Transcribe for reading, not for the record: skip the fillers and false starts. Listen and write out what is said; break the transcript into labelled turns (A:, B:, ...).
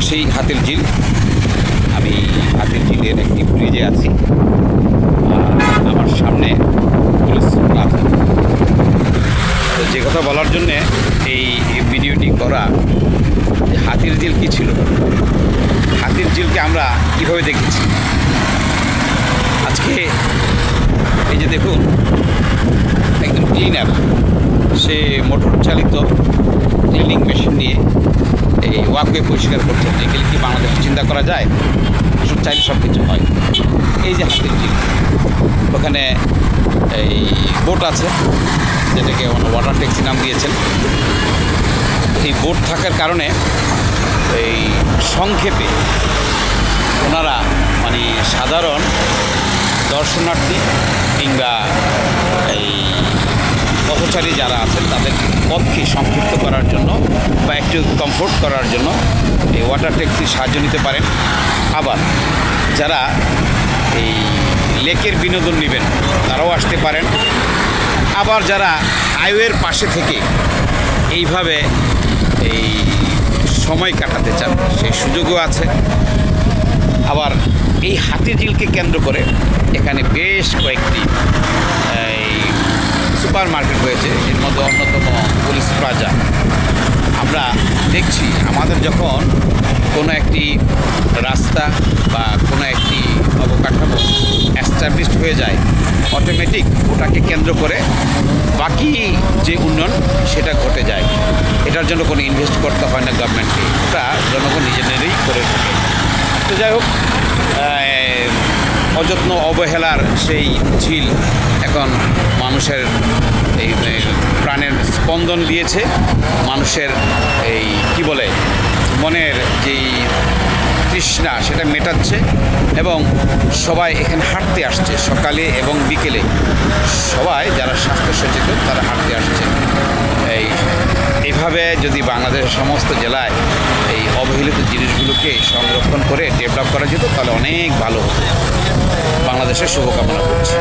A: পাশেই হাতির ঝিল। আমি হাতির ঝিলের একটি ব্রিজে আছি। আমার সামনে পুলিশ প্লাজা। তো যে কথা বলার জন্যে এই ভিডিওটি করা, যে হাতির ঝিল কী ছিল, হাতির ঝিলকে আমরা কীভাবে দেখেছি। আজকে এই যে দেখুন, একজন ক্লিনার, সে মোটর চালিত ক্লিনিং মেশিন নিয়ে এই ওয়াকওয়ে পরিষ্কার করছেন। এগুলি কি বাংলাদেশে চিন্তা করা যায়? চাইলে সব কিছু হয়। এই যে হাতির ঝিল, ওখানে এই বোট আছে, যেটাকে ওয়াটার ট্যাক্সি নাম দিয়েছেন। এই বোট থাকার কারণে এই সংক্ষেপে ওনারা মানে সাধারণ দর্শনার্থী কিংবা এই পথচারী যারা আছেন তাদের পথকে সংক্ষিপ্ত করার জন্য বা একটু কমফোর্ট করার জন্য এই ওয়াটার ট্যাক্সির সাহায্য নিতে পারেন। আবার যারা এই লেকের বিনোদন নেবেন তারাও আসতে পারেন। আবার যারা হাইওয়ের পাশে থেকে এইভাবে এই সময় কাটাতে চান সেই সুযোগও আছে। আবার এই হাতির ঝিলকে কেন্দ্র করে এখানে বেশ কয়েকটি এই সুপার মার্কেট হয়েছে, এর মধ্যে অন্যতম পুলিশ প্লাজা। আমরা দেখছি আমাদের যখন কোনো একটি রাস্তা বা কোনো একটি অবকাঠামো এস্টাবলিশড হয়ে যায়, অটোমেটিক ওটাকে কেন্দ্র করে বাকি যে উন্নয়ন সেটা ঘটে যায়। এটার জন্য কোনো ইনভেস্ট করতে হয় না গভর্নমেন্টকে, ওটা জনগণ নিজেদেরই করে থাকে। তো যাই হোক, অযত্ন অবহেলার সেই ঝিল এখন মানুষের এই প্রাণের স্পন্দন দিয়েছে, মানুষের এই কি বলে মনের যেই তৃষ্ণা সেটা মেটাচ্ছে। এবং সবাই এখানে হাঁটতে আসছে, সকালে এবং বিকেলে সবাই যারা স্বাস্থ্য সচেতন তারা হাঁটতে আসছে। এইভাবে যদি বাংলাদেশের সমস্ত জেলায় এই অবহেলিত জিনিসগুলোকে সংরক্ষণ করে ডেভেলপ করা যেত তাহলে অনেক ভালো হতো। বাংলাদেশের শুভকামনা করছি।